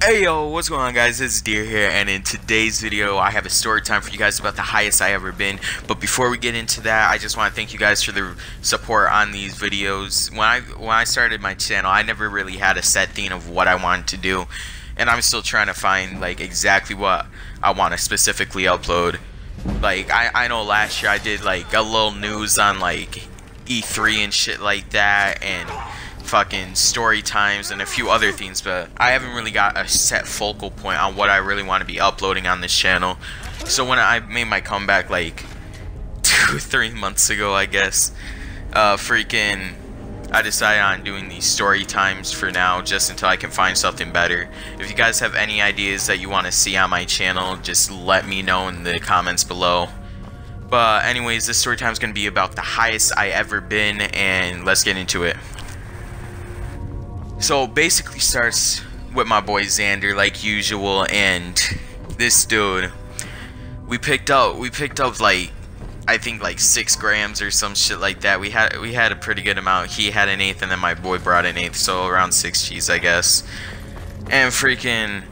Hey yo, what's going on guys? It's Deer here, and in today's video I have a story time for you guys about the highest I ever been. But before we get into that, I just want to thank you guys for the support on these videos. When I started my channel, I never really had a set theme of what I wanted to do, and I'm still trying to find like exactly what I want to specifically upload. Like I know last year I did like a little news on like E3 and shit like that, and fucking story times and a few other things, but I haven't really got a set focal point on what I really want to be uploading on this channel. So when I made my comeback like 2-3 months ago, I guess, I decided on doing these story times for now, just until I can find something better. If you guys have any ideas that you want to see on my channel, just let me know in the comments below. But anyways, this story time is going to be about the highest I ever been, and let's get into it. So basically starts with my boy Xander like usual, and this dude, we picked up like I think like 6 grams or some shit like that. We had a pretty good amount. He had an eighth, and then my boy brought an eighth, so around 6 G's I guess. And freaking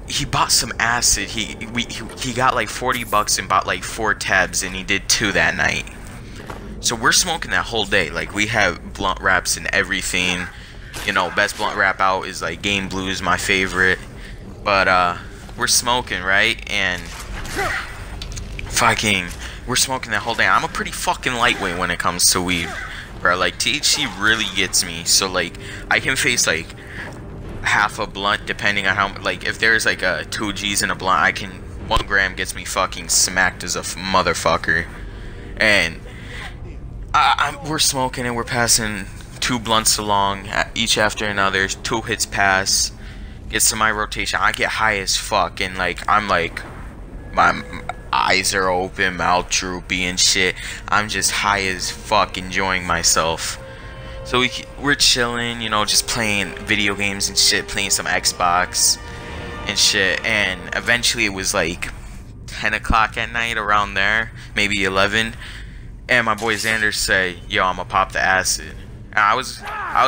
he bought some acid. He got like $40 and bought like 4 tabs, and he did 2 that night. So we're smoking that whole day. Like, we have blunt wraps and everything. You know, best blunt wrap out is like Game Blues, my favorite. But we're smoking, right? And we're smoking that whole day. I'm a pretty fucking lightweight when it comes to weed, bro. Like, THC really gets me. So like, I can face like half a blunt depending on how, like, if there's like a 2 G's in a blunt, I can 1 gram gets me fucking smacked as a motherfucker. And we're smoking and we're passing 2 blunts along, each after another. 2 hits pass, gets to my rotation. I get high as fuck, and like I'm like, my eyes are open, mouth droopy and shit. I'm just high as fuck, enjoying myself. So we're chilling, you know, just playing video games and shit, playing some Xbox and shit. And eventually it was like 10 o'clock at night, around there, maybe 11. And my boy Xander say, "Yo, I'ma pop the acid." And I was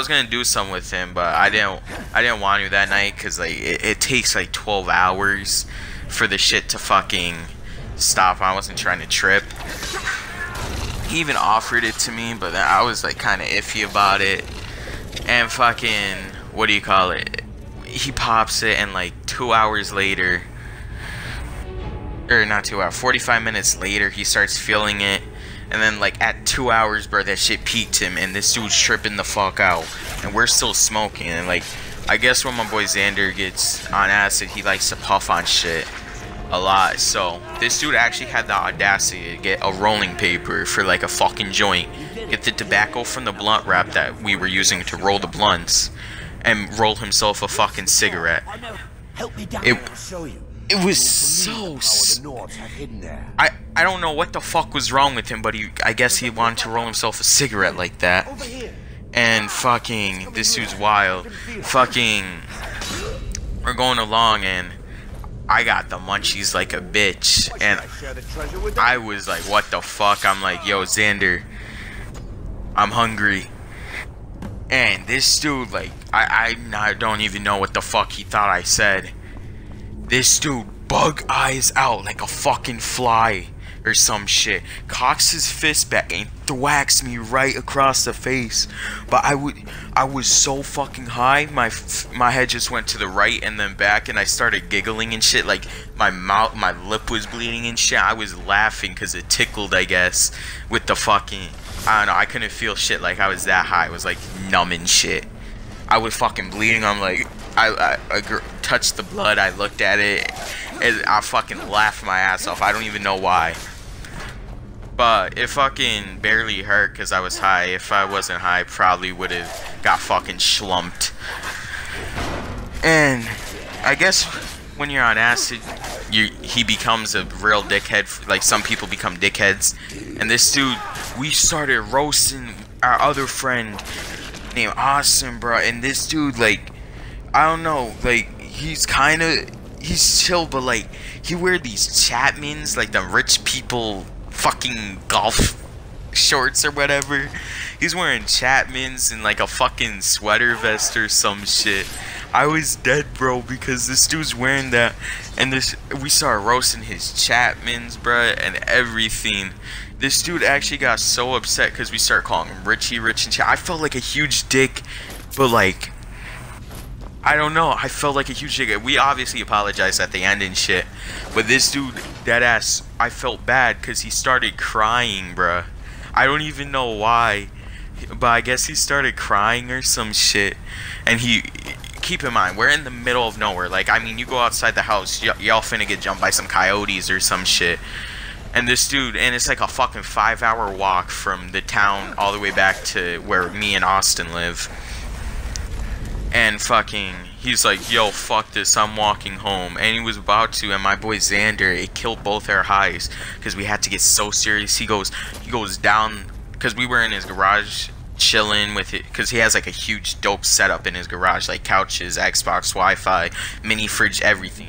gonna do something with him, but I didn't want to that night, cause like it takes like 12 hours for the shit to fucking stop. I wasn't trying to trip. He even offered it to me, but I was like kind of iffy about it. And fucking, what do you call it? He pops it, and like 2 hours later, or not 2 hours, 45 minutes later, he starts feeling it. And then like at 2 hours, bro, that shit peaked him, and this dude's tripping the fuck out, and we're still smoking. And like, I guess when my boy Xander gets on acid, he likes to puff on shit a lot. So this dude actually had the audacity to get a rolling paper for like a fucking joint, get the tobacco from the blunt wrap that we were using to roll the blunts, and roll himself a fucking cigarette. It was so... I don't know what the fuck was wrong with him, but I guess he wanted to roll himself a cigarette like that. And fucking, this dude's wild. Fucking, we're going along, and I got the munchies like a bitch. And I was like, what the fuck? I'm like, yo, Xander, I'm hungry. And this dude, like, I don't even know what the fuck he thought I said. This dude bug eyes out like a fucking fly or some shit, cocks his fist back and thwacks me right across the face. But I was so fucking high, my head just went to the right and then back, and I started giggling and shit. Like my lip was bleeding and shit. I was laughing because it tickled, I guess, with the fucking, I don't know, I couldn't feel shit. Like I was that high. I was like numb and shit. I was fucking bleeding. I'm like, I touched the blood, I looked at it, and I fucking laughed my ass off. I don't even know why. But it fucking barely hurt because I was high. If I wasn't high, I probably would have got fucking schlumped. And I guess when you're on acid, he becomes a real dickhead. Like, some people become dickheads. And this dude, we started roasting our other friend named Austin, bro. And this dude, like, I don't know, like, he's chill, but like, he wear these Chapmans, like the rich people fucking golf shorts or whatever. He's wearing Chapmans and like a fucking sweater vest or some shit. I was dead, bro, because this dude's wearing that, and we started roasting his Chapmans, bro, and everything. This dude actually got so upset because we started calling him Richie, Rich, and shit. I felt like a huge dick, but like, I don't know. I felt like a huge dick. We obviously apologized at the end and shit, but this dude, that ass, I felt bad because he started crying, bruh. I don't even know why, but I guess he started crying or some shit. And keep in mind, we're in the middle of nowhere. Like, I mean, you go outside the house, y'all finna get jumped by some coyotes or some shit. And this dude, and it's like a fucking 5-hour walk from the town all the way back to where me and Austin live. And fucking, he's like, yo, fuck this, I'm walking home. And he was about to, and my boy Xander, it killed both our highs because we had to get so serious. He goes down, because we were in his garage chilling with it, because he has like a huge dope setup in his garage, like couches, Xbox, Wi-Fi, mini fridge, everything.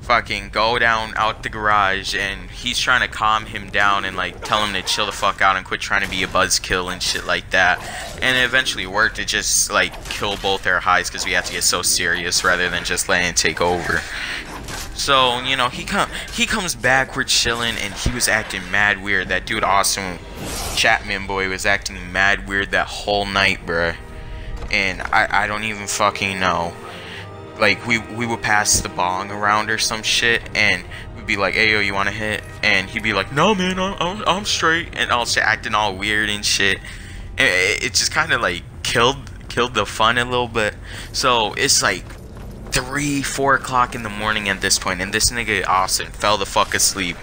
Fucking go down out the garage, and he's trying to calm him down and like tell him to chill the fuck out and quit trying to be a buzzkill and shit like that. And it eventually worked. It just like killed both our highs because we had to get so serious rather than just letting it take over. So, you know, he comes back, we're chilling, and he was acting mad weird. That dude Austin Chapman boy was acting mad weird that whole night, bruh. And I don't even fucking know. Like, we would pass the bong around or some shit, and we'd be like, hey, yo, you wanna hit? And he'd be like, no, man, I'm straight. And all shit, acting all weird and shit. And it just kind of, like, killed the fun a little bit. So, it's like 3-4 o'clock in the morning at this point, and this nigga Austin fell the fuck asleep.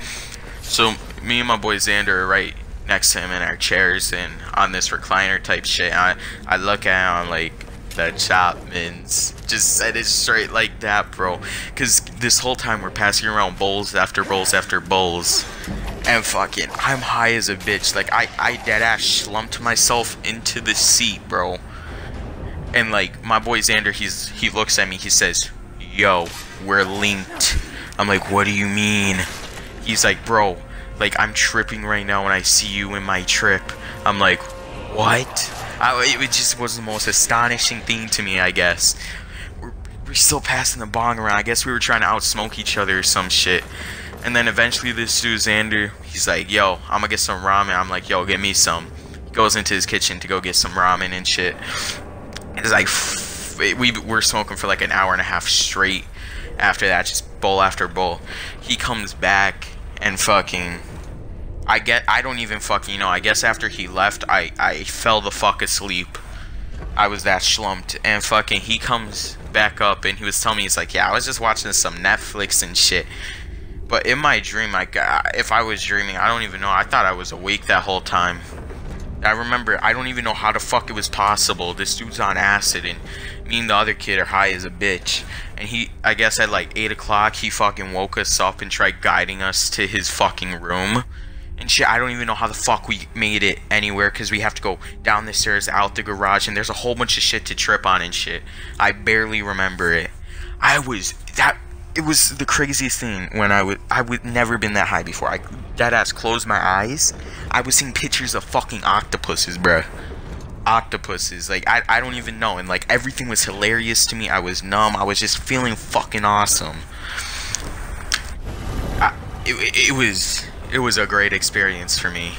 So, me and my boy Xander are right next to him in our chairs, and on this recliner type shit. I look at him, like, the Chapmans, just said it straight like that, bro, because this whole time we're passing around bowls after bowls after bowls, and fucking I'm high as a bitch. Like, I dead ass slumped myself into the seat, bro. And like, my boy Xander, he looks at me, he says, yo, we're linked. I'm like, what do you mean? He's like, bro, like, I'm tripping right now when I see you in my trip. I'm like, what? It just was the most astonishing thing to me, I guess. We're still passing the bong around. I guess we were trying to outsmoke each other or some shit. And then eventually this dude, Xander, he's like, yo, I'm gonna get some ramen. I'm like, yo, get me some. He goes into his kitchen to go get some ramen and shit. It's like, we're smoking for like an hour and a half straight. After that, just bowl after bowl. He comes back and fucking, I don't even fucking know. I guess after he left, I fell the fuck asleep. I was that slumped. And fucking, he comes back up and he was telling me, he's like, yeah, I was just watching some Netflix and shit. But in my dream, like, if I was dreaming, I don't even know. I thought I was awake that whole time. I remember, I don't even know how the fuck it was possible. This dude's on acid, and me and the other kid are high as a bitch. And I guess at like 8 o'clock, he fucking woke us up and tried guiding us to his fucking room. And shit, I don't even know how the fuck we made it anywhere, because we have to go down the stairs, out the garage, and there's a whole bunch of shit to trip on and shit. I barely remember it. It was the craziest thing when I would never been that high before. I dead ass closed my eyes. I was seeing pictures of fucking octopuses, bruh. Octopuses, like, I don't even know. And like, everything was hilarious to me. I was numb. I was just feeling fucking awesome. It was a great experience for me.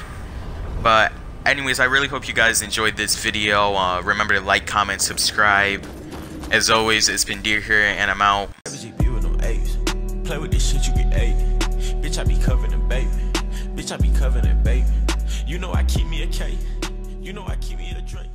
But anyways, I really hope you guys enjoyed this video. Remember to like, comment, subscribe. As always, it's been Deer here, and I'm out. Play with this shit, you get 80. Bitch, I be covered in baby. Bitch, I be covered in baby. You know I keep me a K. You know I keep me a drink.